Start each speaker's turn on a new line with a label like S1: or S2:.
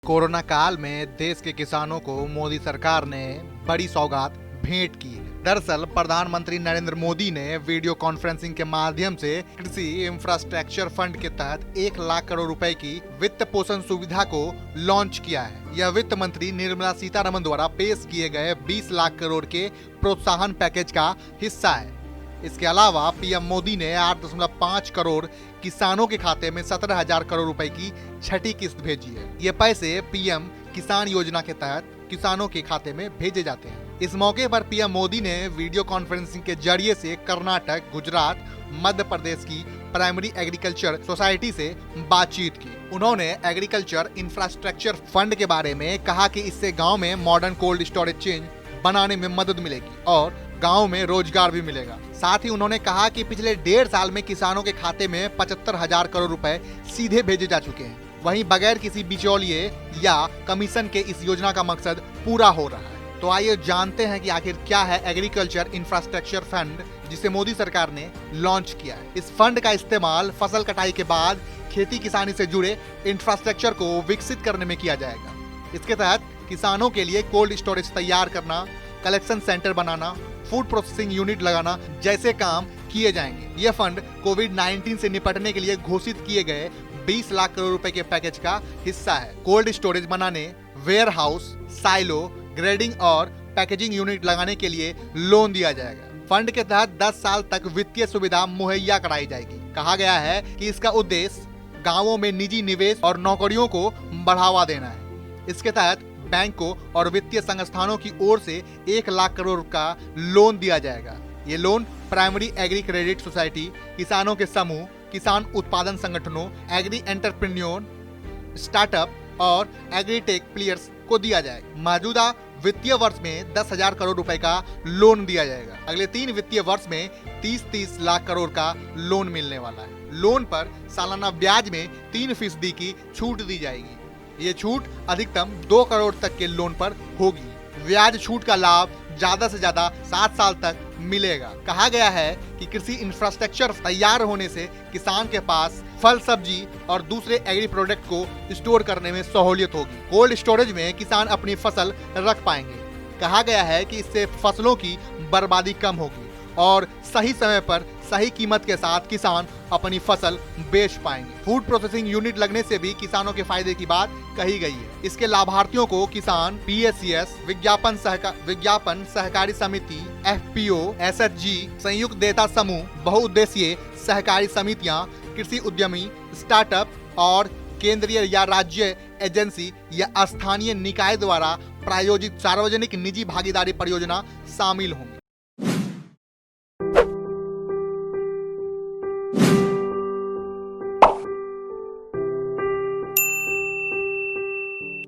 S1: Corona काल में देश के किसानों को मोदी सरकार ने बड़ी सौगात भेंट की है। दरअसल प्रधानमंत्री नरेंद्र मोदी ने वीडियो कॉन्फ्रेंसिंग के माध्यम से कृषि इंफ्रास्ट्रक्चर फंड के तहत 1 लाख करोड़ रुपए की वित्त पोषण सुविधा को लॉन्च किया है। यह वित्त मंत्री निर्मला सीतारमण द्वारा पेश किए गए 20 लाख करोड़ के प्रोत्साहन पैकेज का हिस्सा है। इसके अलावा पीएम मोदी ने 8.5 करोड़ किसानों के खाते में 17,000 करोड़ रुपए की छठी किस्त भेजी है। ये पैसे पीएम किसान योजना के तहत किसानों के खाते में भेजे जाते हैं। इस मौके पर पीएम मोदी ने वीडियो कॉन्फ्रेंसिंग के जरिए से कर्नाटक, गुजरात, मध्य प्रदेश की प्राइमरी एग्रीकल्चर सोसाइटी से बातचीत की। उन्होंने एग्रीकल्चर इंफ्रास्ट्रक्चर फंड के बारे में कहा कि इससे गाँव में मॉडर्न कोल्ड स्टोरेज चेन बनाने में मदद मिलेगी और गांव में रोजगार भी मिलेगा। साथ ही उन्होंने कहा कि पिछले 1.5 साल में किसानों के खाते में 75,000 करोड़ रुपए सीधे भेजे जा चुके हैं। वहीं बगैर किसी बिचौलिए या कमीशन के इस योजना का मकसद पूरा हो रहा है। तो आइए जानते हैं कि आखिर क्या है एग्रीकल्चर इंफ्रास्ट्रक्चर फंड जिसे मोदी सरकार ने लॉन्च किया है। इस फंड का इस्तेमाल फसल कटाई के बाद खेती किसानी से जुड़े इंफ्रास्ट्रक्चर को विकसित करने में किया जाएगा। इसके तहत किसानों के लिए कोल्ड स्टोरेज तैयार करना, कलेक्शन सेंटर बनाना, फूड प्रोसेसिंग यूनिट लगाना जैसे काम किए जाएंगे। यह फंड कोविड-19 से निपटने के लिए घोषित किए गए 20 लाख करोड़ रुपए के पैकेज का हिस्सा है। कोल्ड स्टोरेज बनाने, वेयर हाउस, साइलो, ग्रेडिंग और पैकेजिंग यूनिट लगाने के लिए लोन दिया जाएगा। फंड के तहत 10 साल तक वित्तीय सुविधा मुहैया कराई जाएगी। कहा गया है कि इसका उद्देश्य गाँवों में निजी निवेश और नौकरियों को बढ़ावा देना है। इसके तहत बैंकों और वित्तीय संस्थानों की ओर से 1 लाख करोड़ का लोन दिया जाएगा। ये loan primary agri credit society, किसानों के समूह, किसान उत्पादन संगठनों, एग्री एंटरप्रेन्योर, स्टार्टअप और एग्रीटेक प्लेयर्स को दिया जाएगा। मौजूदा वित्तीय वर्ष में 10,000 करोड़ रुपए का लोन दिया जाएगा। अगले 3 वित्तीय वर्ष में 30-30 लाख करोड़ का लोन मिलने वाला है। लोन पर सालाना ब्याज में 3% की छूट दी जाएगी। ये छूट अधिकतम 2 करोड़ तक के लोन पर होगी। ब्याज छूट का लाभ ज्यादा से ज्यादा 7 साल तक मिलेगा। कहा गया है कि कृषि इंफ्रास्ट्रक्चर तैयार होने से किसान के पास फल, सब्जी और दूसरे एग्री प्रोडक्ट को स्टोर करने में सहूलियत होगी। कोल्ड स्टोरेज में किसान अपनी फसल रख पाएंगे। कहा गया है कि इससे फसलों की बर्बादी कम होगी और सही समय पर सही कीमत के साथ किसान अपनी फसल बेच पाएंगे। फूड प्रोसेसिंग यूनिट लगने से भी किसानों के फायदे की बात कही गई है। इसके लाभार्थियों को किसान पीएससीएस, विज्ञापन सहकारी समिति, एफपीओ, एसएचजी, संयुक्त देता समूह, बहुउद्देशीय सहकारी समितियां, कृषि उद्यमी, स्टार्टअप और केंद्रीय या राज्य एजेंसी या स्थानीय निकाय द्वारा प्रायोजित सार्वजनिक निजी भागीदारी परियोजना शामिल होंगी।